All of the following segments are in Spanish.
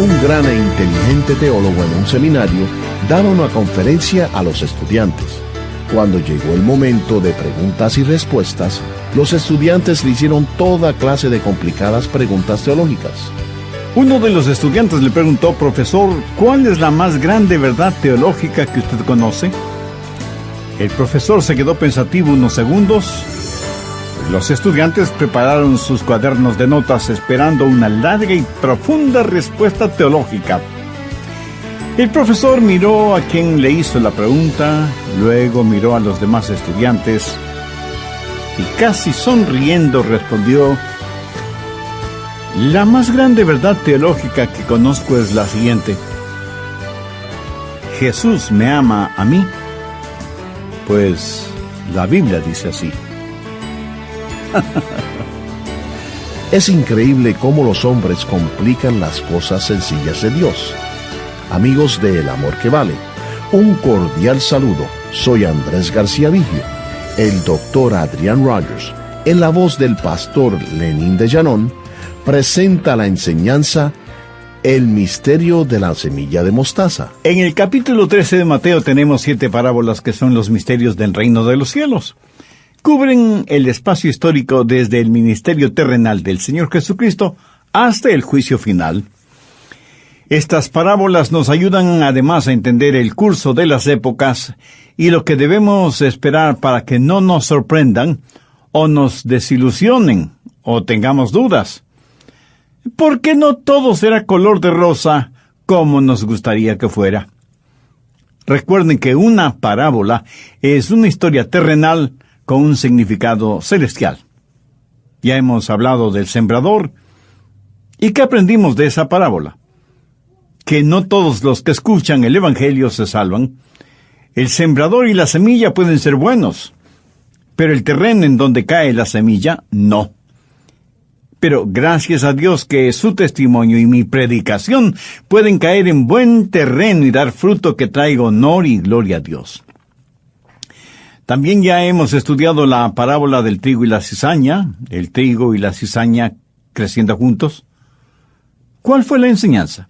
Un gran e inteligente teólogo en un seminario daba una conferencia a los estudiantes. Cuando llegó el momento de preguntas y respuestas, los estudiantes le hicieron toda clase de complicadas preguntas teológicas. Uno de los estudiantes le preguntó: profesor, ¿cuál es la más grande verdad teológica que usted conoce? El profesor se quedó pensativo unos segundos. Los estudiantes prepararon sus cuadernos de notas esperando una larga y profunda respuesta teológica. El profesor miró a quien le hizo la pregunta, luego miró a los demás estudiantes y casi sonriendo respondió: la más grande verdad teológica que conozco es la siguiente. Jesús me ama a mí, pues la Biblia dice así. Es increíble cómo los hombres complican las cosas sencillas de Dios. Amigos de El Amor que Vale, un cordial saludo. Soy Andrés García Vigio. El doctor Adrián Rogers, en la voz del pastor Lenín de Llanón, presenta la enseñanza El misterio de la semilla de mostaza. En el capítulo 13 de Mateo tenemos 7 parábolas que son los misterios del reino de los cielos. Cubren el espacio histórico desde el ministerio terrenal del Señor Jesucristo hasta el juicio final. Estas parábolas nos ayudan además a entender el curso de las épocas y lo que debemos esperar para que no nos sorprendan o nos desilusionen o tengamos dudas. Porque no todo será color de rosa como nos gustaría que fuera. Recuerden que una parábola es una historia terrenal con un significado celestial. Ya hemos hablado del sembrador. ¿Y qué aprendimos de esa parábola? Que no todos los que escuchan el Evangelio se salvan. El sembrador y la semilla pueden ser buenos, pero el terreno en donde cae la semilla, no. Pero gracias a Dios que su testimonio y mi predicación pueden caer en buen terreno y dar fruto que traiga honor y gloria a Dios. También ya hemos estudiado la parábola del trigo y la cizaña, el trigo y la cizaña creciendo juntos. ¿Cuál fue la enseñanza?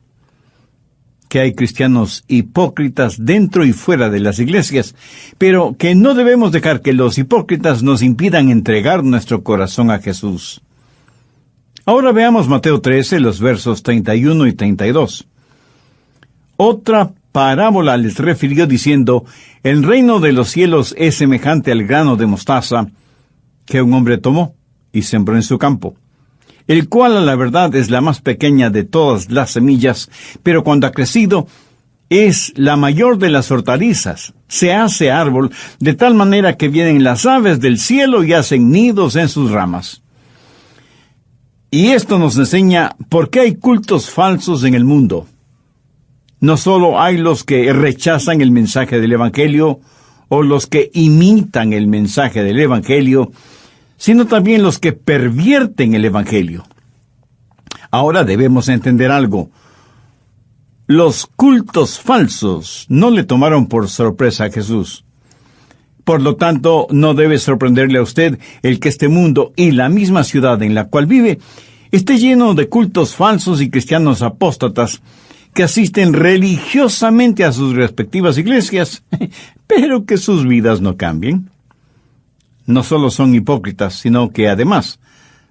Que hay cristianos hipócritas dentro y fuera de las iglesias, pero que no debemos dejar que los hipócritas nos impidan entregar nuestro corazón a Jesús. Ahora veamos Mateo 13, los versos 31 y 32. Otra parábola les refirió diciendo: el reino de los cielos es semejante al grano de mostaza que un hombre tomó y sembró en su campo, el cual a la verdad es la más pequeña de todas las semillas, pero cuando ha crecido es la mayor de las hortalizas, se hace árbol de tal manera que vienen las aves del cielo y hacen nidos en sus ramas. Y esto nos enseña por qué hay cultos falsos en el mundo. No solo hay los que rechazan el mensaje del Evangelio o los que imitan el mensaje del Evangelio, sino también los que pervierten el Evangelio. Ahora debemos entender algo. Los cultos falsos no le tomaron por sorpresa a Jesús. Por lo tanto, no debe sorprenderle a usted el que este mundo y la misma ciudad en la cual vive esté lleno de cultos falsos y cristianos apóstatas que asisten religiosamente a sus respectivas iglesias, pero que sus vidas no cambien. No solo son hipócritas, sino que además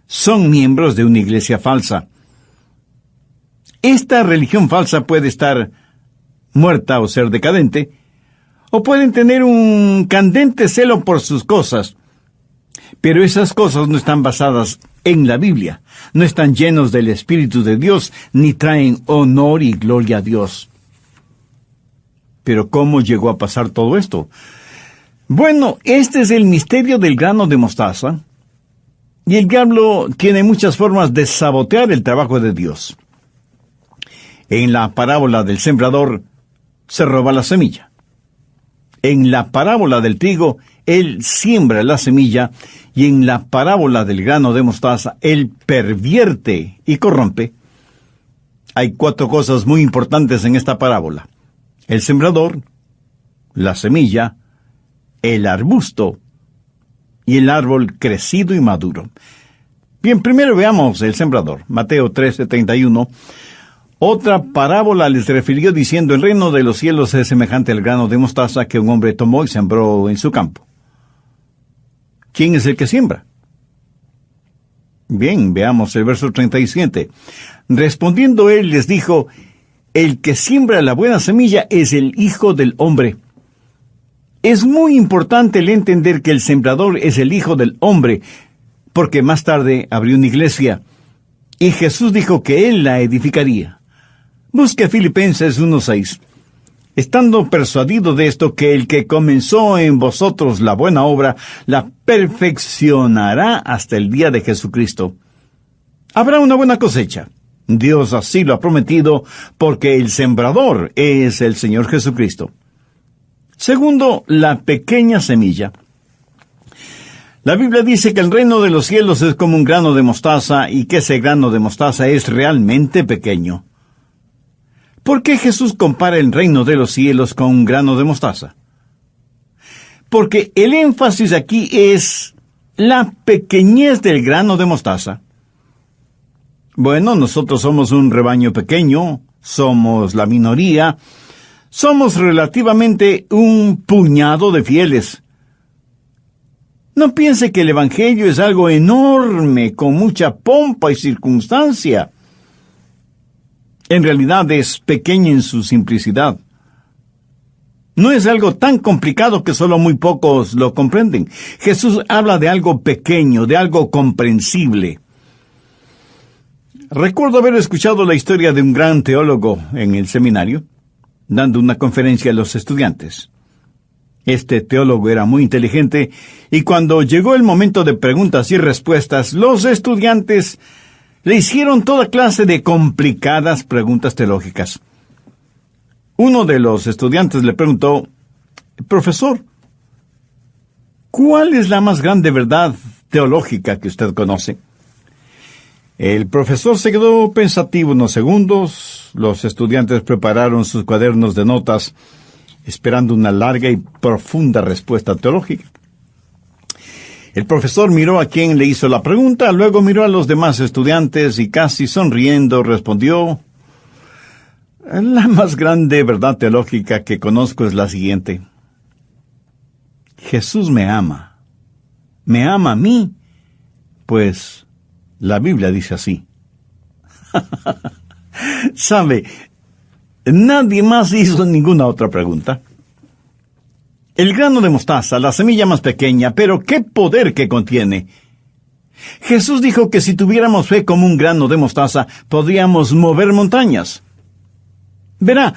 son miembros de una iglesia falsa. Esta religión falsa puede estar muerta o ser decadente, o pueden tener un candente celo por sus cosas, pero esas cosas no están basadas en la Biblia, no están llenos del Espíritu de Dios, ni traen honor y gloria a Dios. Pero ¿cómo llegó a pasar todo esto? Bueno, este es el misterio del grano de mostaza, y el diablo tiene muchas formas de sabotear el trabajo de Dios. En la parábola del sembrador, se roba la semilla. En la parábola del trigo, él siembra la semilla, y en la parábola del grano de mostaza, él pervierte y corrompe. Hay 4 cosas muy importantes en esta parábola: el sembrador, la semilla, el arbusto y el árbol crecido y maduro. Bien, primero veamos el sembrador. Mateo 13:31. Otra parábola les refirió diciendo: el reino de los cielos es semejante al grano de mostaza que un hombre tomó y sembró en su campo. ¿Quién es el que siembra? Bien, veamos el verso 37. Respondiendo él les dijo: el que siembra la buena semilla es el Hijo del Hombre. Es muy importante el entender que el sembrador es el Hijo del Hombre, porque más tarde abrió una iglesia, y Jesús dijo que él la edificaría. Busque Filipenses 1:6. Estando persuadido de esto, que el que comenzó en vosotros la buena obra, la perfeccionará hasta el día de Jesucristo. Habrá una buena cosecha. Dios así lo ha prometido, porque el sembrador es el Señor Jesucristo. Segundo, la pequeña semilla. La Biblia dice que el reino de los cielos es como un grano de mostaza, y que ese grano de mostaza es realmente pequeño. ¿Por qué Jesús compara el reino de los cielos con un grano de mostaza? Porque el énfasis aquí es la pequeñez del grano de mostaza. Bueno, nosotros somos un rebaño pequeño, somos la minoría, somos relativamente un puñado de fieles. No piense que el Evangelio es algo enorme, con mucha pompa y circunstancia. En realidad es pequeño en su simplicidad. No es algo tan complicado que solo muy pocos lo comprenden. Jesús habla de algo pequeño, de algo comprensible. Recuerdo haber escuchado la historia de un gran teólogo en el seminario, dando una conferencia a los estudiantes. Este teólogo era muy inteligente, y cuando llegó el momento de preguntas y respuestas, los estudiantes le hicieron toda clase de complicadas preguntas teológicas. Uno de los estudiantes le preguntó: profesor, ¿cuál es la más grande verdad teológica que usted conoce? El profesor se quedó pensativo unos segundos. Los estudiantes prepararon sus cuadernos de notas, esperando una larga y profunda respuesta teológica. El profesor miró a quien le hizo la pregunta, luego miró a los demás estudiantes y, casi sonriendo, respondió: la más grande verdad teológica que conozco es la siguiente. Jesús me ama. Me ama a mí, pues la Biblia dice así. ¿Sabe? Nadie más hizo ninguna otra pregunta. El grano de mostaza, la semilla más pequeña, pero qué poder que contiene. Jesús dijo que si tuviéramos fe como un grano de mostaza, podríamos mover montañas. Verá,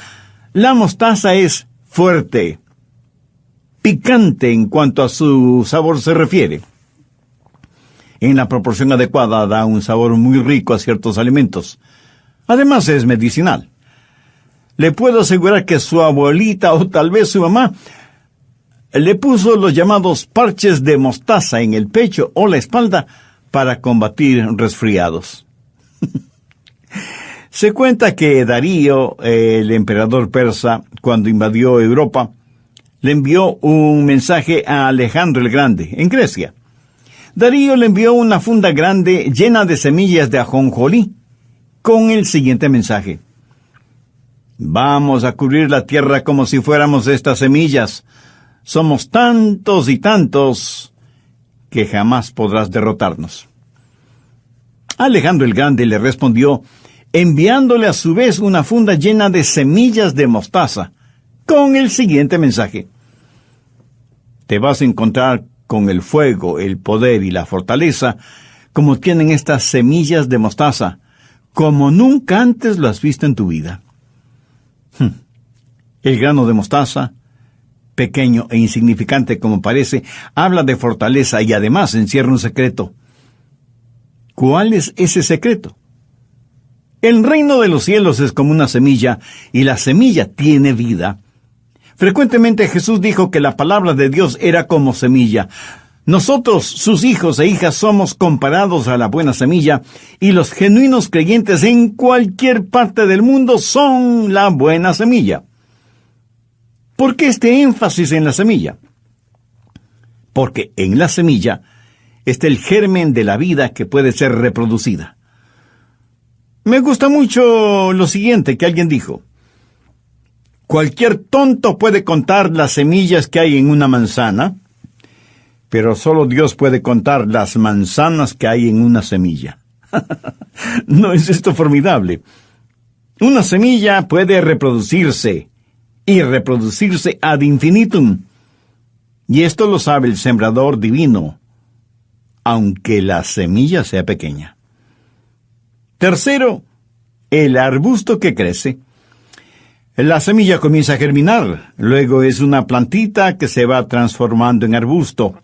la mostaza es fuerte, picante en cuanto a su sabor se refiere. En la proporción adecuada da un sabor muy rico a ciertos alimentos. Además es medicinal. Le puedo asegurar que su abuelita o tal vez su mamá le puso los llamados parches de mostaza en el pecho o la espalda para combatir resfriados. Se cuenta que Darío, el emperador persa, cuando invadió Europa, le envió un mensaje a Alejandro el Grande, en Grecia. Darío le envió una funda grande llena de semillas de ajonjolí, con el siguiente mensaje: vamos a cubrir la tierra como si fuéramos estas semillas. Somos tantos y tantos que jamás podrás derrotarnos. Alejandro el Grande le respondió, enviándole a su vez una funda llena de semillas de mostaza, con el siguiente mensaje: te vas a encontrar con el fuego, el poder y la fortaleza, como tienen estas semillas de mostaza, como nunca antes lo has visto en tu vida. El grano de mostaza, pequeño e insignificante como parece, habla de fortaleza y además encierra un secreto. ¿Cuál es ese secreto? El reino de los cielos es como una semilla, y la semilla tiene vida. Frecuentemente Jesús dijo que la palabra de Dios era como semilla. Nosotros, sus hijos e hijas, somos comparados a la buena semilla, y los genuinos creyentes en cualquier parte del mundo son la buena semilla. ¿Por qué este énfasis en la semilla? Porque en la semilla está el germen de la vida que puede ser reproducida. Me gusta mucho lo siguiente que alguien dijo. Cualquier tonto puede contar las semillas que hay en una manzana, pero solo Dios puede contar las manzanas que hay en una semilla. ¿No es esto formidable? Una semilla puede reproducirse y reproducirse ad infinitum. Y esto lo sabe el sembrador divino, aunque la semilla sea pequeña. Tercero, el arbusto que crece. La semilla comienza a germinar, luego es una plantita que se va transformando en arbusto.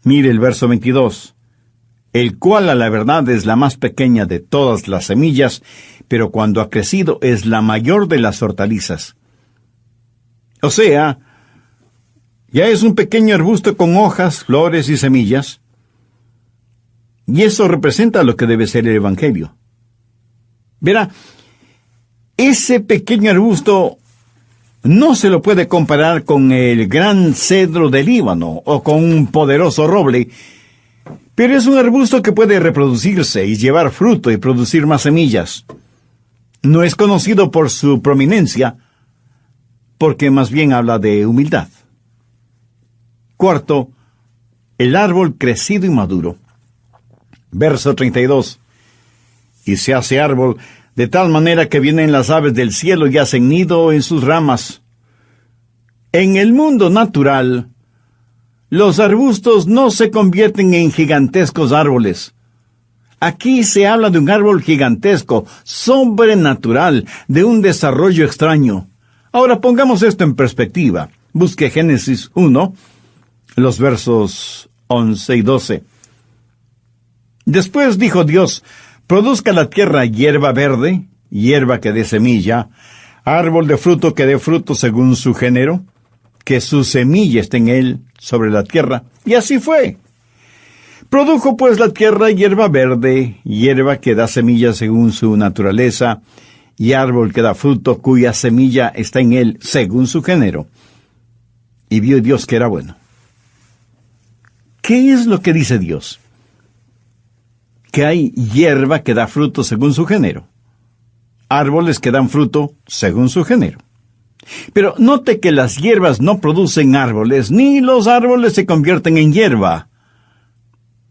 Mire el verso 22, el cual a la verdad es la más pequeña de todas las semillas, pero cuando ha crecido es la mayor de las hortalizas. O sea, ya es un pequeño arbusto con hojas, flores y semillas. Y eso representa lo que debe ser el Evangelio. Verá, ese pequeño arbusto no se lo puede comparar con el gran cedro del Líbano o con un poderoso roble, pero es un arbusto que puede reproducirse y llevar fruto y producir más semillas. No es conocido por su prominencia, porque más bien habla de humildad. Cuarto, el árbol crecido y maduro. Verso 32. Y se hace árbol de tal manera que vienen las aves del cielo y hacen nido en sus ramas. En el mundo natural, los arbustos no se convierten en gigantescos árboles. Aquí se habla de un árbol gigantesco, sobrenatural, de un desarrollo extraño. Ahora pongamos esto en perspectiva. Busque Génesis 1, los versos 11 y 12. Después dijo Dios: produzca la tierra hierba verde, hierba que dé semilla, árbol de fruto que dé fruto según su género, que su semilla esté en él sobre la tierra. Y así fue. Produjo pues la tierra hierba verde, hierba que da semilla según su naturaleza, y árbol que da fruto cuya semilla está en él según su género. Y vio Dios que era bueno. ¿Qué es lo que dice Dios? Que hay hierba que da fruto según su género, árboles que dan fruto según su género. Pero note que las hierbas no producen árboles, ni los árboles se convierten en hierba.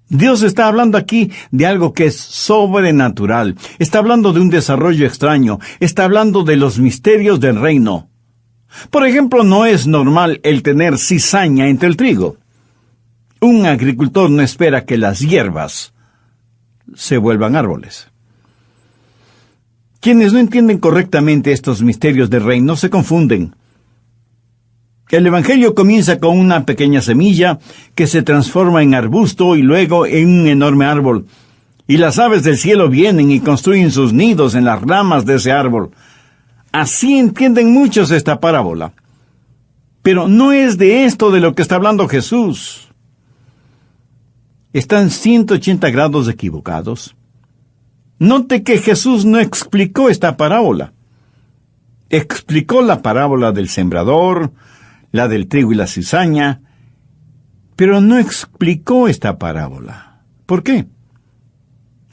Dios está hablando aquí de algo que es sobrenatural, está hablando de un desarrollo extraño, está hablando de los misterios del reino. Por ejemplo, no es normal el tener cizaña entre el trigo. Un agricultor no espera que las hierbas se vuelvan árboles. Quienes no entienden correctamente estos misterios del reino se confunden. El Evangelio comienza con una pequeña semilla que se transforma en arbusto y luego en un enorme árbol. Y las aves del cielo vienen y construyen sus nidos en las ramas de ese árbol. Así entienden muchos esta parábola. Pero no es de esto de lo que está hablando Jesús. Están 180 grados equivocados. Note que Jesús no explicó esta parábola. Explicó la parábola del sembrador, la del trigo y la cizaña, pero no explicó esta parábola. ¿Por qué?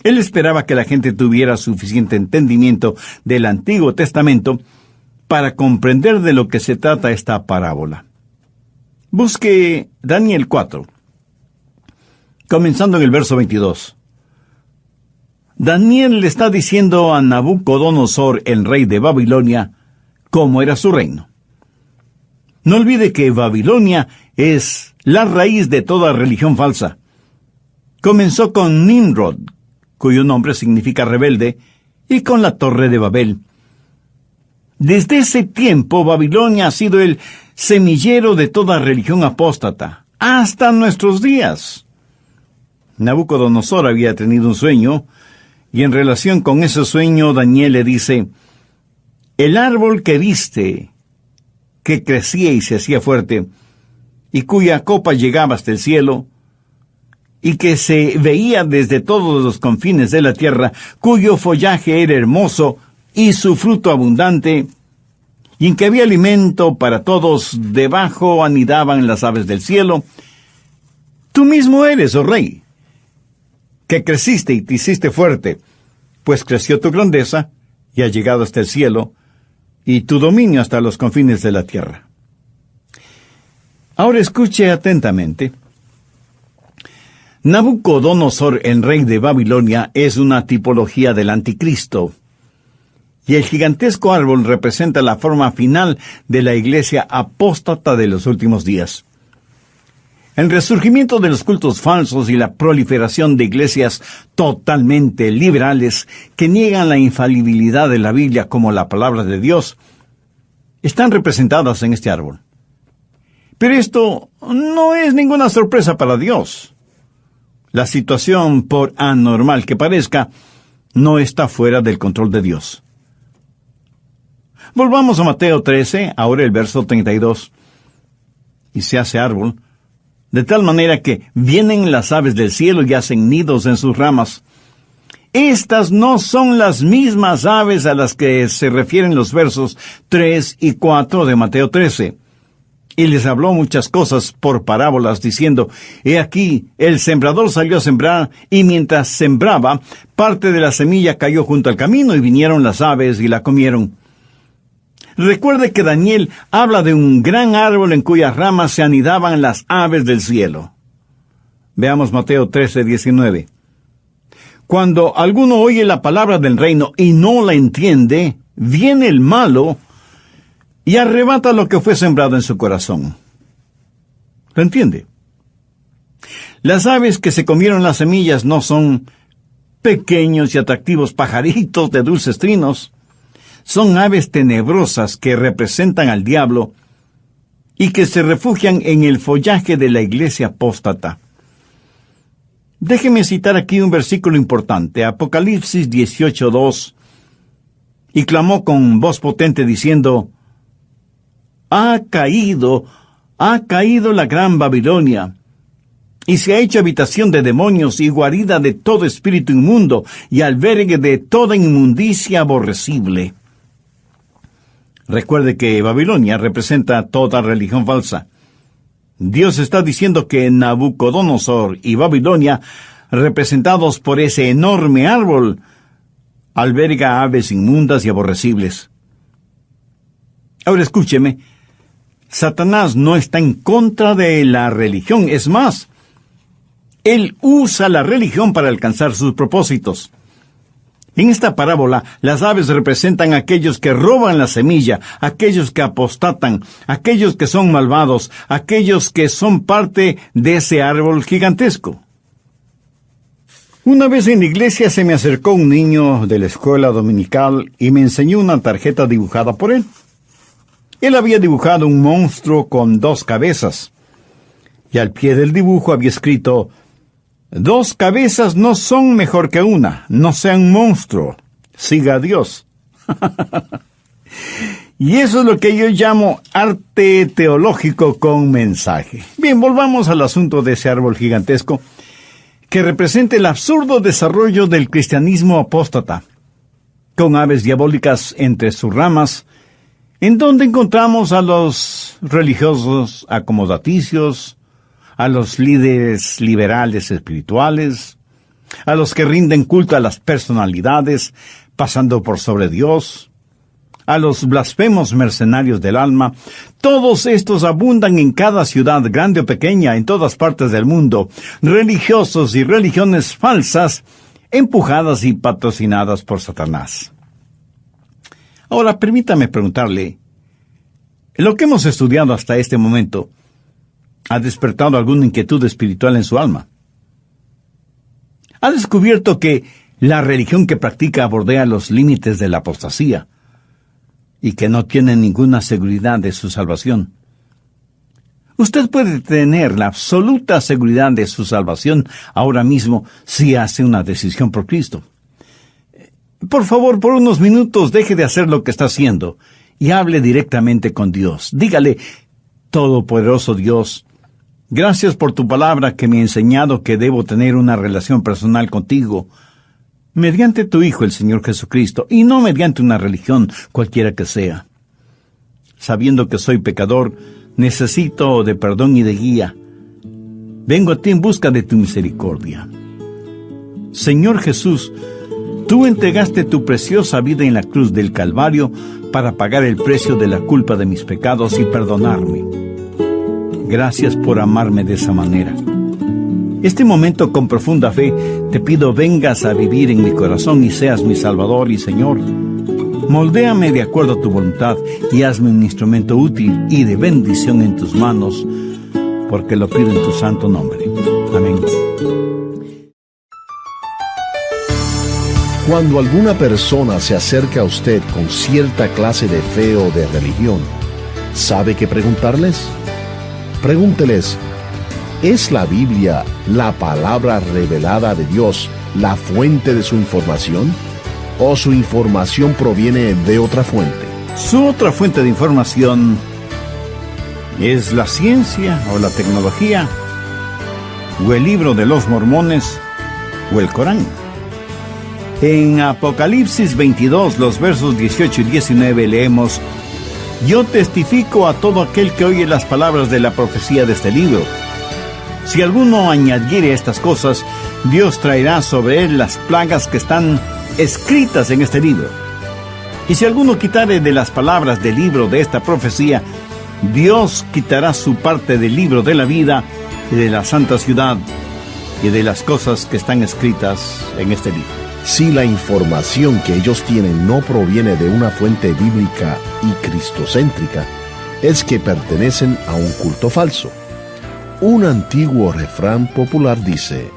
Él esperaba que la gente tuviera suficiente entendimiento del Antiguo Testamento para comprender de lo que se trata esta parábola. Busque Daniel 4. Comenzando en el verso 22. Daniel le está diciendo a Nabucodonosor, el rey de Babilonia, cómo era su reino. No olvide que Babilonia es la raíz de toda religión falsa. Comenzó con Nimrod, cuyo nombre significa rebelde, y con la Torre de Babel. Desde ese tiempo, Babilonia ha sido el semillero de toda religión apóstata, hasta nuestros días. Nabucodonosor había tenido un sueño, y en relación con ese sueño, Daniel le dice: el árbol que viste, que crecía y se hacía fuerte, y cuya copa llegaba hasta el cielo, y que se veía desde todos los confines de la tierra, cuyo follaje era hermoso, y su fruto abundante, y en que había alimento para todos, debajo anidaban las aves del cielo. Tú mismo eres, oh rey, que creciste y te hiciste fuerte, pues creció tu grandeza y ha llegado hasta el cielo, y tu dominio hasta los confines de la tierra. Ahora escuche atentamente. Nabucodonosor, el rey de Babilonia, es una tipología del anticristo, y el gigantesco árbol representa la forma final de la iglesia apóstata de los últimos días. El resurgimiento de los cultos falsos y la proliferación de iglesias totalmente liberales que niegan la infalibilidad de la Biblia como la palabra de Dios están representadas en este árbol. Pero esto no es ninguna sorpresa para Dios. La situación, por anormal que parezca, no está fuera del control de Dios. Volvamos a Mateo 13, ahora el verso 32. Y se hace árbol, de tal manera que vienen las aves del cielo y hacen nidos en sus ramas. Estas no son las mismas aves a las que se refieren los versos 3 y 4 de Mateo 13. Y les habló muchas cosas por parábolas, diciendo, he aquí, el sembrador salió a sembrar, y mientras sembraba, parte de la semilla cayó junto al camino, y vinieron las aves y la comieron. Recuerde que Daniel habla de un gran árbol en cuyas ramas se anidaban las aves del cielo. Veamos Mateo 13, 19. Cuando alguno oye la palabra del reino y no la entiende, viene el malo y arrebata lo que fue sembrado en su corazón. ¿Lo entiende? Las aves que se comieron las semillas no son pequeños y atractivos pajaritos de dulces trinos. Son aves tenebrosas que representan al diablo y que se refugian en el follaje de la iglesia apóstata. Déjeme citar aquí un versículo importante, Apocalipsis 18:2, y clamó con voz potente diciendo, ha caído la gran Babilonia, y se ha hecho habitación de demonios y guarida de todo espíritu inmundo, y albergue de toda inmundicia aborrecible. Recuerde que Babilonia representa toda religión falsa. Dios está diciendo que Nabucodonosor y Babilonia, representados por ese enorme árbol, alberga aves inmundas y aborrecibles. Ahora escúcheme, Satanás no está en contra de la religión, es más, él usa la religión para alcanzar sus propósitos. En esta parábola, las aves representan a aquellos que roban la semilla, aquellos que apostatan, aquellos que son malvados, aquellos que son parte de ese árbol gigantesco. Una vez en la iglesia se me acercó un niño de la escuela dominical y me enseñó una tarjeta dibujada por él. Él había dibujado un monstruo con 2 cabezas, y al pie del dibujo había escrito, 2 cabezas no son mejor que una, no sea un monstruo, siga a Dios. Y eso es lo que yo llamo arte teológico con mensaje. Bien, volvamos al asunto de ese árbol gigantesco, que representa el absurdo desarrollo del cristianismo apóstata, con aves diabólicas entre sus ramas, en donde encontramos a los religiosos acomodaticios, a los líderes liberales espirituales, a los que rinden culto a las personalidades, pasando por sobre Dios, a los blasfemos mercenarios del alma. Todos estos abundan en cada ciudad, grande o pequeña, en todas partes del mundo, religiosos y religiones falsas, empujadas y patrocinadas por Satanás. Ahora, permítame preguntarle, lo que hemos estudiado hasta este momento, ¿ha despertado alguna inquietud espiritual en su alma? ¿Ha descubierto que la religión que practica bordea los límites de la apostasía y que no tiene ninguna seguridad de su salvación? Usted puede tener la absoluta seguridad de su salvación ahora mismo si hace una decisión por Cristo. Por favor, por unos minutos deje de hacer lo que está haciendo y hable directamente con Dios. Dígale, Todopoderoso Dios, gracias por tu palabra que me ha enseñado que debo tener una relación personal contigo, mediante tu Hijo, el Señor Jesucristo, y no mediante una religión cualquiera que sea. Sabiendo que soy pecador, necesito de perdón y de guía. Vengo a ti en busca de tu misericordia. Señor Jesús, Tú entregaste tu preciosa vida en la cruz del Calvario para pagar el precio de la culpa de mis pecados y perdonarme. Gracias por amarme de esa manera. Este momento, con profunda fe, te pido vengas a vivir en mi corazón y seas mi Salvador y Señor. Moldéame de acuerdo a tu voluntad y hazme un instrumento útil y de bendición en tus manos, porque lo pido en tu santo nombre. Amén. Cuando alguna persona se acerca a usted con cierta clase de fe o de religión, ¿sabe qué preguntarles? Pregúnteles, ¿es la Biblia, la palabra revelada de Dios, la fuente de su información? ¿O su información proviene de otra fuente? Su otra fuente de información es la ciencia o la tecnología, o el libro de los mormones, o el Corán. En Apocalipsis 22, los versos 18 y 19 leemos: Yo testifico a todo aquel que oye las palabras de la profecía de este libro. Si alguno añadiere estas cosas, Dios traerá sobre él las plagas que están escritas en este libro. Y si alguno quitare de las palabras del libro de esta profecía, Dios quitará su parte del libro de la vida y de la santa ciudad y de las cosas que están escritas en este libro. Si la información que ellos tienen no proviene de una fuente bíblica y cristocéntrica, es que pertenecen a un culto falso. Un antiguo refrán popular dice: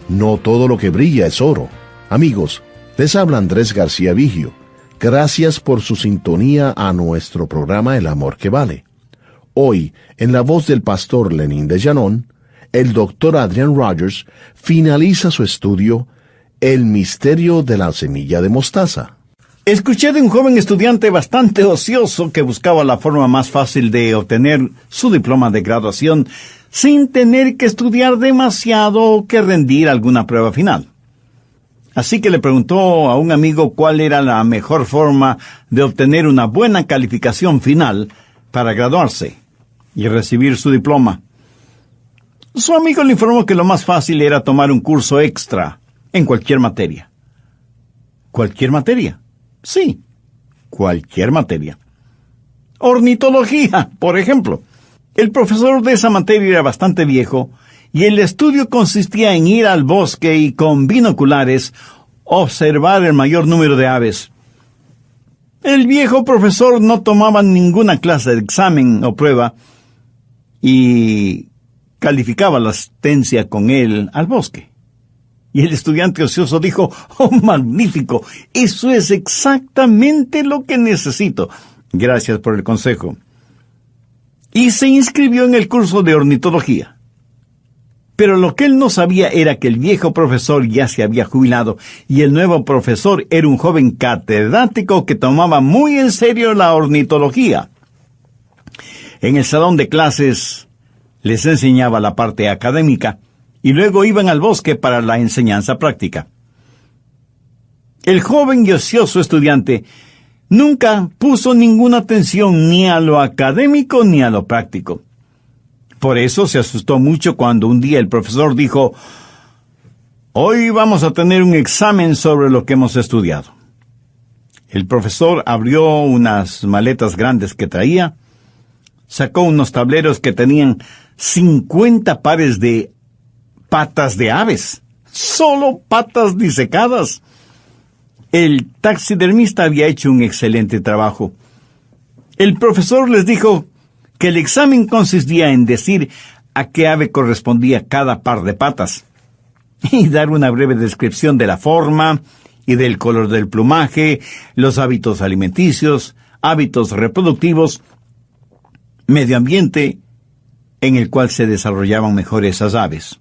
no todo lo que brilla es oro. Amigos, les habla Andrés García Vigio. Gracias por su sintonía a nuestro programa El Amor que Vale. Hoy, en la voz del pastor Lenín de Llanón, el doctor Adrian Rogers finaliza su estudio El misterio de la semilla de mostaza. Escuché de un joven estudiante bastante ocioso que buscaba la forma más fácil de obtener su diploma de graduación sin tener que estudiar demasiado o que rendir alguna prueba final. Así que le preguntó a un amigo cuál era la mejor forma de obtener una buena calificación final para graduarse y recibir su diploma. Su amigo le informó que lo más fácil era tomar un curso extra en cualquier materia. ¿Cualquier materia? Sí, cualquier materia. Ornitología, por ejemplo. El profesor de esa materia era bastante viejo y el estudio consistía en ir al bosque y con binoculares observar el mayor número de aves. El viejo profesor no tomaba ninguna clase de examen o prueba y calificaba la asistencia con él al bosque. Y el estudiante ocioso dijo: ¡oh, magnífico! Eso es exactamente lo que necesito. Gracias por el consejo. Y se inscribió en el curso de ornitología. Pero lo que él no sabía era que el viejo profesor ya se había jubilado y el nuevo profesor era un joven catedrático que tomaba muy en serio la ornitología. En el salón de clases les enseñaba la parte académica y luego iban al bosque para la enseñanza práctica. El joven y ocioso estudiante nunca puso ninguna atención ni a lo académico ni a lo práctico. Por eso se asustó mucho cuando un día el profesor dijo: hoy vamos a tener un examen sobre lo que hemos estudiado. El profesor abrió unas maletas grandes que traía, sacó unos tableros que tenían 50 pares de patas de aves, solo patas disecadas. El taxidermista había hecho un excelente trabajo. El profesor les dijo que el examen consistía en decir a qué ave correspondía cada par de patas y dar una breve descripción de la forma y del color del plumaje, los hábitos alimenticios, hábitos reproductivos, medio ambiente en el cual se desarrollaban mejor esas aves.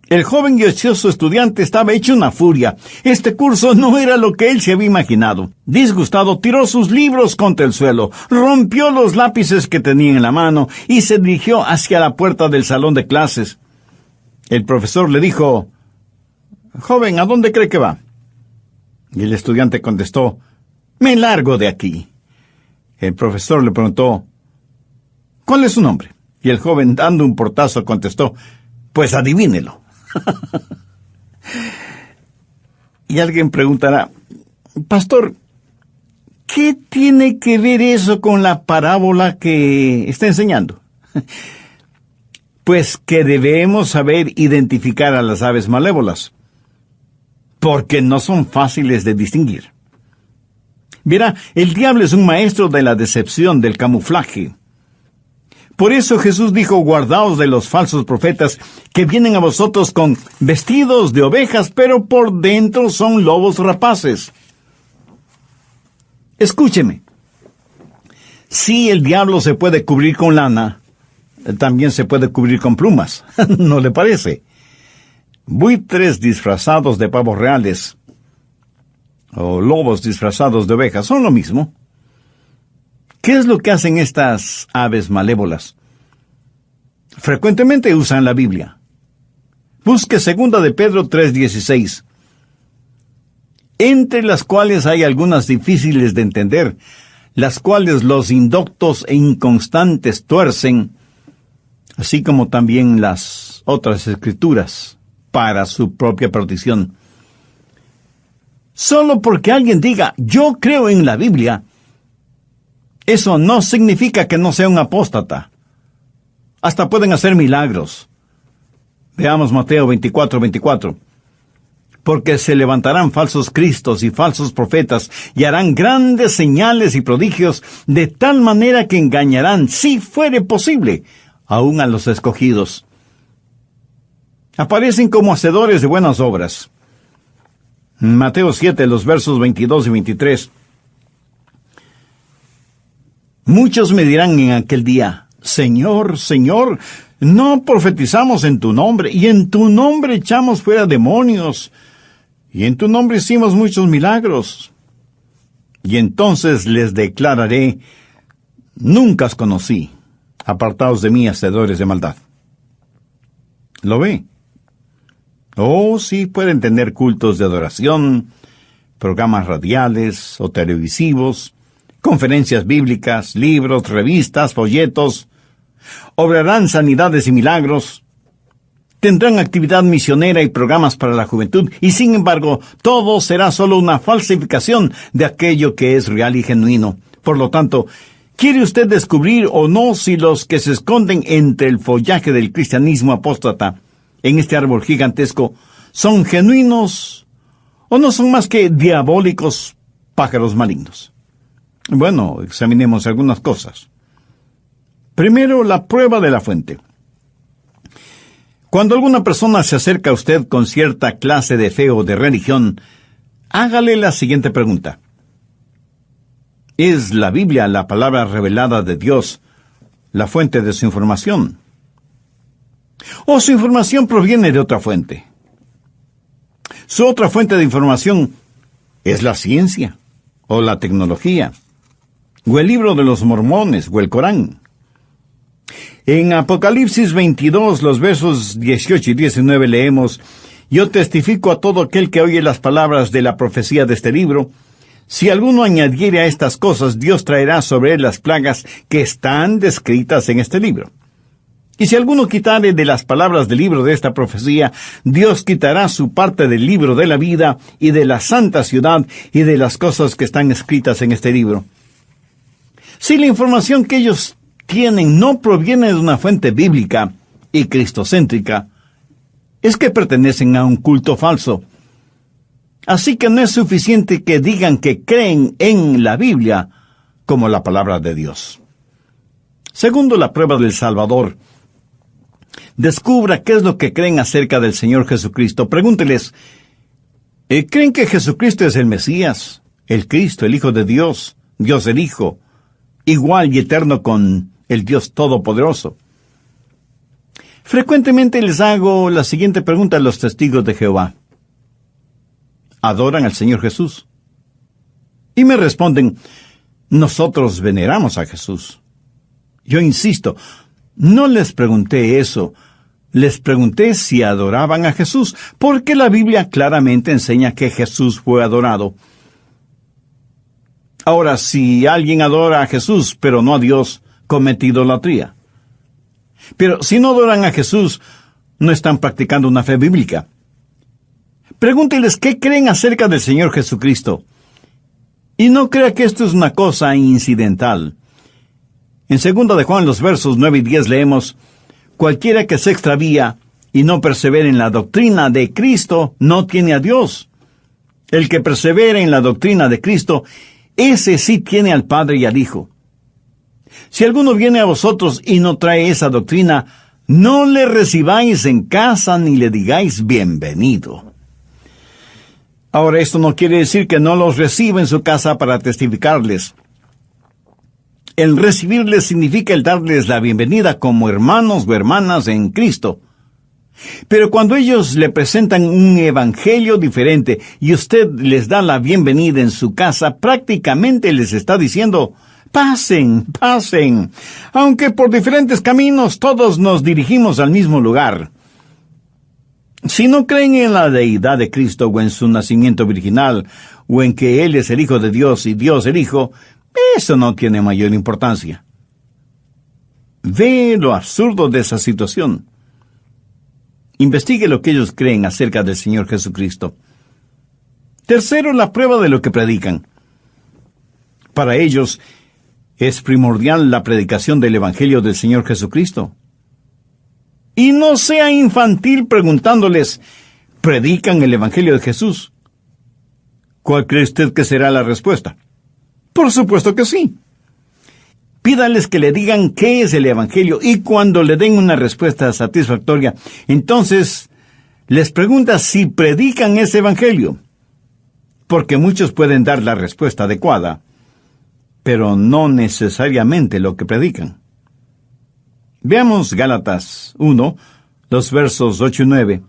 El joven y ocioso estudiante estaba hecho una furia. Este curso no era lo que él se había imaginado. Disgustado, tiró sus libros contra el suelo, rompió los lápices que tenía en la mano y se dirigió hacia la puerta del salón de clases. El profesor le dijo: joven, ¿a dónde cree que va? Y el estudiante contestó: me largo de aquí. El profesor le preguntó: ¿cuál es su nombre? Y el joven, dando un portazo, contestó: pues adivínelo. Y alguien preguntará, pastor, ¿qué tiene que ver eso con la parábola que está enseñando? Pues que debemos saber identificar a las aves malévolas, porque no son fáciles de distinguir. Verá, el diablo es un maestro de la decepción, del camuflaje. Por eso Jesús dijo, guardaos de los falsos profetas que vienen a vosotros con vestidos de ovejas, pero por dentro son lobos rapaces. Escúcheme. Si el diablo se puede cubrir con lana, también se puede cubrir con plumas. ¿No le parece? Buitres disfrazados de pavos reales o lobos disfrazados de ovejas son lo mismo. ¿Qué es lo que hacen estas aves malévolas? Frecuentemente usan la Biblia. Busque 2 de Pedro 3:16, entre las cuales hay algunas difíciles de entender, las cuales los indoctos e inconstantes tuercen, así como también las otras escrituras, para su propia perdición. Solo porque alguien diga, yo creo en la Biblia, eso no significa que no sea un apóstata. Hasta pueden hacer milagros. Veamos Mateo 24:24. Porque se levantarán falsos cristos y falsos profetas, y harán grandes señales y prodigios, de tal manera que engañarán, si fuere posible, aún a los escogidos. Aparecen como hacedores de buenas obras. Mateo 7, los versos 22 y 23. Muchos me dirán en aquel día, Señor, Señor, no profetizamos en tu nombre, y en tu nombre echamos fuera demonios, y en tu nombre hicimos muchos milagros. Y entonces les declararé, nunca os conocí, apartaos de mí, hacedores de maldad. ¿Lo ve? Oh, sí, pueden tener cultos de adoración, programas radiales o televisivos, conferencias bíblicas, libros, revistas, folletos, obrarán sanidades y milagros, tendrán actividad misionera y programas para la juventud, y sin embargo, todo será solo una falsificación de aquello que es real y genuino. Por lo tanto, ¿quiere usted descubrir o no si los que se esconden entre el follaje del cristianismo apóstata en este árbol gigantesco son genuinos o no son más que diabólicos pájaros malignos? Bueno, examinemos algunas cosas. Primero, la prueba de la fuente. Cuando alguna persona se acerca a usted con cierta clase de fe o de religión, hágale la siguiente pregunta. ¿Es la Biblia, la palabra revelada de Dios, la fuente de su información? ¿O su información proviene de otra fuente? Su otra fuente de información es la ciencia, o la tecnología, o el libro de los mormones, o el Corán. En Apocalipsis 22, los versos 18 y 19 leemos, yo testifico a todo aquel que oye las palabras de la profecía de este libro, si alguno añadiere a estas cosas, Dios traerá sobre él las plagas que están descritas en este libro. Y si alguno quitare de las palabras del libro de esta profecía, Dios quitará su parte del libro de la vida y de la santa ciudad y de las cosas que están escritas en este libro. Si la información que ellos tienen no proviene de una fuente bíblica y cristocéntrica, es que pertenecen a un culto falso. Así que no es suficiente que digan que creen en la Biblia como la palabra de Dios. Segundo, la prueba del Salvador. Descubra qué es lo que creen acerca del Señor Jesucristo. Pregúnteles, ¿creen que Jesucristo es el Mesías, el Cristo, el Hijo de Dios, Dios el Hijo, igual y eterno con el Dios Todopoderoso? Frecuentemente les hago la siguiente pregunta a los testigos de Jehová. ¿Adoran al Señor Jesús? Y me responden, nosotros veneramos a Jesús. Yo insisto, no les pregunté eso, les pregunté si adoraban a Jesús, porque la Biblia claramente enseña que Jesús fue adorado. Ahora, si alguien adora a Jesús, pero no a Dios, comete idolatría. Pero si no adoran a Jesús, no están practicando una fe bíblica. Pregúnteles qué creen acerca del Señor Jesucristo. Y no crea que esto es una cosa incidental. En 2 de Juan, los versos 9 y 10 leemos: cualquiera que se extravía y no persevera en la doctrina de Cristo, no tiene a Dios. El que persevera en la doctrina de Cristo, ese sí tiene al Padre y al Hijo. Si alguno viene a vosotros y no trae esa doctrina, no le recibáis en casa ni le digáis bienvenido. Ahora, esto no quiere decir que no los reciba en su casa para testificarles. El recibirles significa el darles la bienvenida como hermanos o hermanas en Cristo. Pero cuando ellos le presentan un evangelio diferente y usted les da la bienvenida en su casa, prácticamente les está diciendo: pasen, pasen. Aunque por diferentes caminos todos nos dirigimos al mismo lugar. Si no creen en la deidad de Cristo o en su nacimiento virginal, o en que Él es el Hijo de Dios y Dios el Hijo, eso no tiene mayor importancia. Ve lo absurdo de esa situación. Investigue lo que ellos creen acerca del Señor Jesucristo. Tercero, la prueba de lo que predican. Para ellos es primordial la predicación del Evangelio del Señor Jesucristo. Y no sea infantil preguntándoles: ¿predican el Evangelio de Jesús? ¿Cuál cree usted que será la respuesta? Por supuesto que sí. Pídales que le digan qué es el Evangelio, y cuando le den una respuesta satisfactoria, entonces les pregunta si predican ese Evangelio. Porque muchos pueden dar la respuesta adecuada, pero no necesariamente lo que predican. Veamos Gálatas 1, los versos 8 y 9.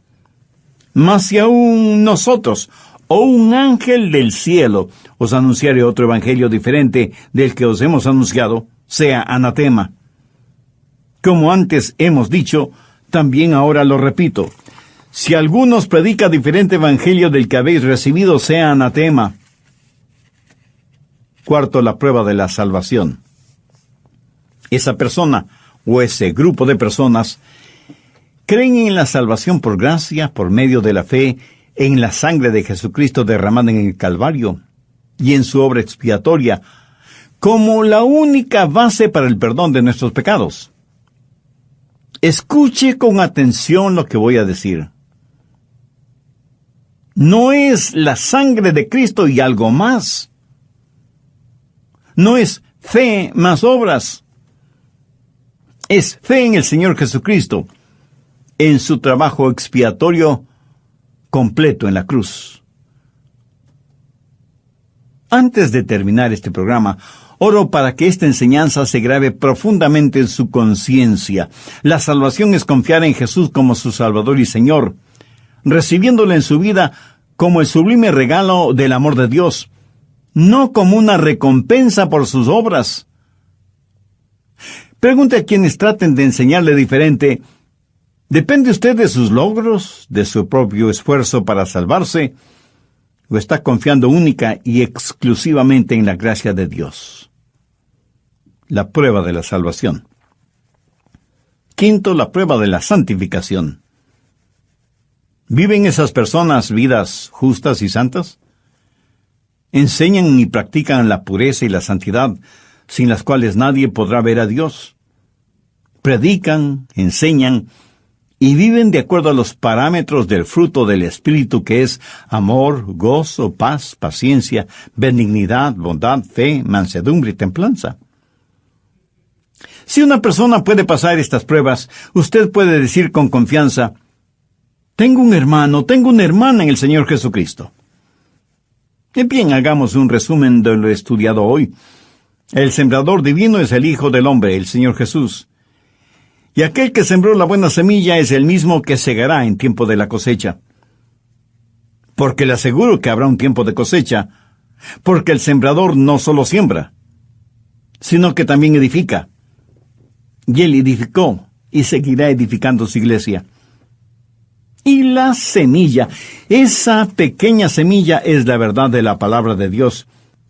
Mas si aún nosotros, o un ángel del cielo, os anunciare otro evangelio diferente del que os hemos anunciado, sea anatema. Como antes hemos dicho, también ahora lo repito: si alguno os predica diferente evangelio del que habéis recibido, sea anatema. Cuarto, la prueba de la salvación. Esa persona, o ese grupo de personas, creen en la salvación por gracia, por medio de la fe en la sangre de Jesucristo derramada en el Calvario y en su obra expiatoria, como la única base para el perdón de nuestros pecados. Escuche con atención lo que voy a decir. No es la sangre de Cristo y algo más. No es fe más obras. Es fe en el Señor Jesucristo, en su trabajo expiatorio completo en la cruz. Antes de terminar este programa, oro para que esta enseñanza se grabe profundamente en su conciencia. La salvación es confiar en Jesús como su Salvador y Señor, recibiéndole en su vida como el sublime regalo del amor de Dios, no como una recompensa por sus obras. Pregunte a quienes traten de enseñarle diferente: ¿depende usted de sus logros, de su propio esfuerzo para salvarse, o está confiando única y exclusivamente en la gracia de Dios? La prueba de la salvación. Quinto, la prueba de la santificación. ¿Viven esas personas vidas justas y santas? ¿Enseñan y practican la pureza y la santidad, sin las cuales nadie podrá ver a Dios? Predican, enseñan y viven de acuerdo a los parámetros del fruto del Espíritu, que es amor, gozo, paz, paciencia, benignidad, bondad, fe, mansedumbre y templanza. Si una persona puede pasar estas pruebas, usted puede decir con confianza: tengo un hermano, tengo una hermana en el Señor Jesucristo. Y bien, hagamos un resumen de lo estudiado hoy. El sembrador divino es el Hijo del Hombre, el Señor Jesús. Y aquel que sembró la buena semilla es el mismo que segará en tiempo de la cosecha. Porque le aseguro que habrá un tiempo de cosecha, porque el sembrador no solo siembra, sino que también edifica. Y él edificó y seguirá edificando su iglesia. Y la semilla, esa pequeña semilla, es la verdad de la palabra de Dios.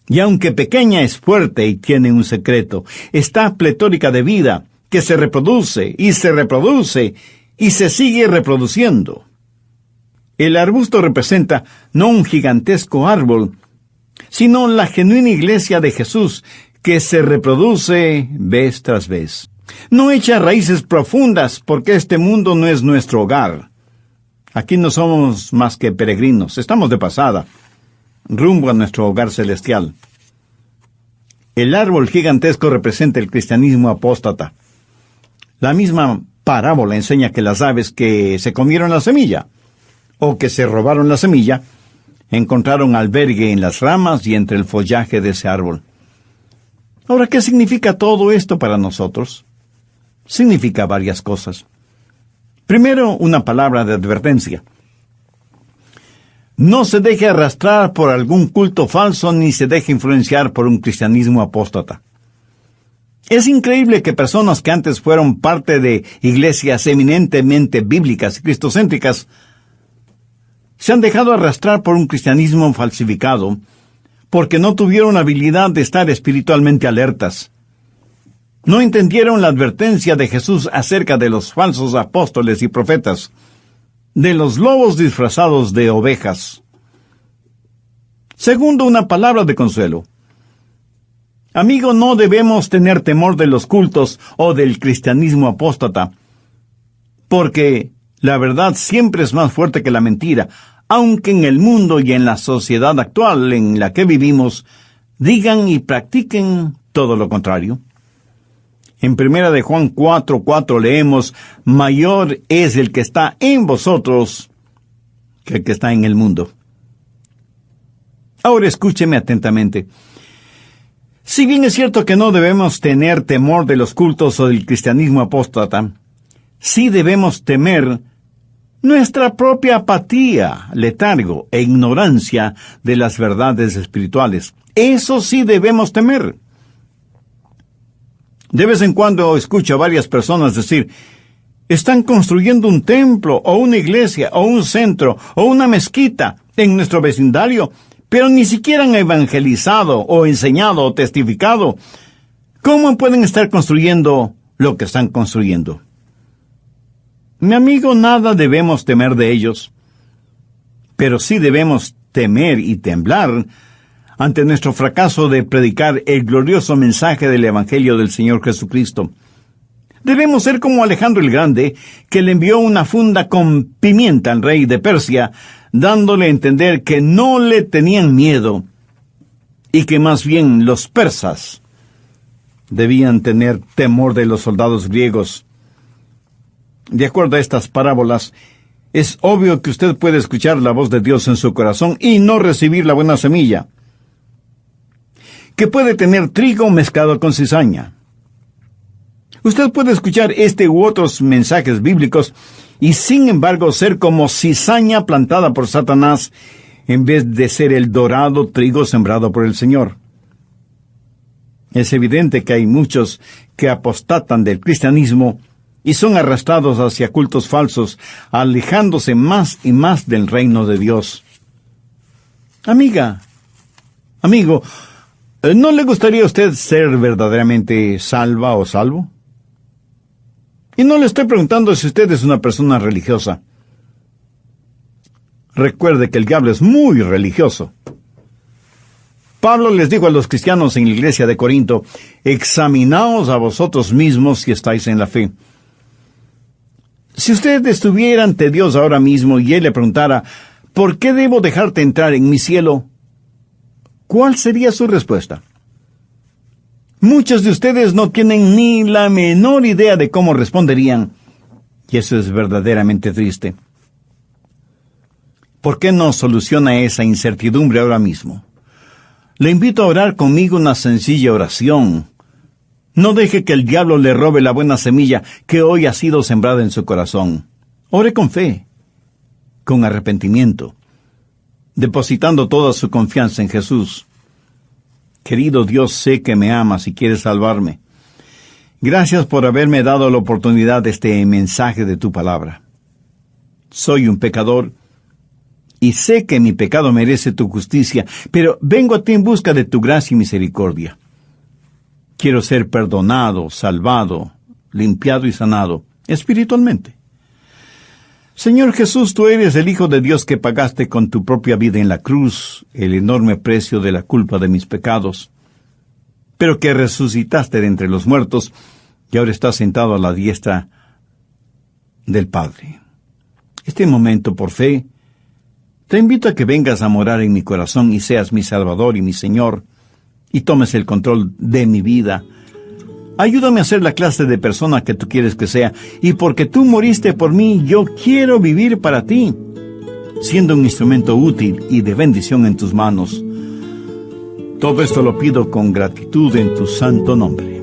Y aunque pequeña, es fuerte y tiene un secreto. Está pletórica de vida, que se reproduce y se sigue reproduciendo. El arbusto representa no un gigantesco árbol, sino la genuina iglesia de Jesús, que se reproduce vez tras vez. No echa raíces profundas, porque este mundo no es nuestro hogar. Aquí no somos más que peregrinos, estamos de pasada, rumbo a nuestro hogar celestial. El árbol gigantesco representa el cristianismo apóstata. La misma parábola enseña que las aves que se comieron la semilla, o que se robaron la semilla, encontraron albergue en las ramas y entre el follaje de ese árbol. Ahora, ¿qué significa todo esto para nosotros? Significa varias cosas. Primero, una palabra de advertencia. No se deje arrastrar por algún culto falso ni se deje influenciar por un cristianismo apóstata. Es increíble que personas que antes fueron parte de iglesias eminentemente bíblicas y cristocéntricas se han dejado arrastrar por un cristianismo falsificado porque no tuvieron la habilidad de estar espiritualmente alertas. No entendieron la advertencia de Jesús acerca de los falsos apóstoles y profetas, de los lobos disfrazados de ovejas. Segundo, una palabra de consuelo. Amigo, no debemos tener temor de los cultos o del cristianismo apóstata, porque la verdad siempre es más fuerte que la mentira, aunque en el mundo y en la sociedad actual en la que vivimos digan y practiquen todo lo contrario. En 1 de Juan 4:4 leemos: mayor es el que está en vosotros que el que está en el mundo. Ahora escúcheme atentamente. Si bien es cierto que no debemos tener temor de los cultos o del cristianismo apóstata, sí debemos temer nuestra propia apatía, letargo e ignorancia de las verdades espirituales. Eso sí debemos temer. De vez en cuando escucho a varias personas decir: están construyendo un templo, o una iglesia, o un centro, o una mezquita en nuestro vecindario, pero ni siquiera han evangelizado, o enseñado, o testificado. ¿Cómo pueden estar construyendo lo que están construyendo? Mi amigo, nada debemos temer de ellos, pero sí debemos temer y temblar ante nuestro fracaso de predicar el glorioso mensaje del Evangelio del Señor Jesucristo. Debemos ser como Alejandro el Grande, que le envió una funda con pimienta al rey de Persia, dándole a entender que no le tenían miedo, y que más bien los persas debían tener temor de los soldados griegos. De acuerdo a estas parábolas, es obvio que usted puede escuchar la voz de Dios en su corazón y no recibir la buena semilla, que puede tener trigo mezclado con cizaña. Usted puede escuchar este u otros mensajes bíblicos y sin embargo ser como cizaña plantada por Satanás en vez de ser el dorado trigo sembrado por el Señor. Es evidente que hay muchos que apostatan del cristianismo y son arrastrados hacia cultos falsos, alejándose más y más del reino de Dios. Amiga, amigo, ¿no le gustaría a usted ser verdaderamente salva o salvo? Y no le estoy preguntando si usted es una persona religiosa. Recuerde que el diablo es muy religioso. Pablo les dijo a los cristianos en la iglesia de Corinto: examinaos a vosotros mismos si estáis en la fe. Si usted estuviera ante Dios ahora mismo y Él le preguntara: ¿por qué debo dejarte entrar en mi cielo?, ¿cuál sería su respuesta? Muchos de ustedes no tienen ni la menor idea de cómo responderían, y eso es verdaderamente triste. ¿Por qué no soluciona esa incertidumbre ahora mismo? Le invito a orar conmigo una sencilla oración. No deje que el diablo le robe la buena semilla que hoy ha sido sembrada en su corazón. Ore con fe, con arrepentimiento, depositando toda su confianza en Jesús. Querido Dios, sé que me amas y quieres salvarme. Gracias por haberme dado la oportunidad de este mensaje de tu palabra. Soy un pecador y sé que mi pecado merece tu justicia, pero vengo a ti en busca de tu gracia y misericordia. Quiero ser perdonado, salvado, limpiado y sanado espiritualmente. Señor Jesús, tú eres el Hijo de Dios que pagaste con tu propia vida en la cruz el enorme precio de la culpa de mis pecados, pero que resucitaste de entre los muertos y ahora estás sentado a la diestra del Padre. Este momento, por fe, te invito a que vengas a morar en mi corazón y seas mi Salvador y mi Señor, y tomes el control de mi vida. Ayúdame a ser la clase de persona que tú quieres que sea, y porque tú moriste por mí, yo quiero vivir para ti, siendo un instrumento útil y de bendición en tus manos. Todo esto lo pido con gratitud en tu santo nombre.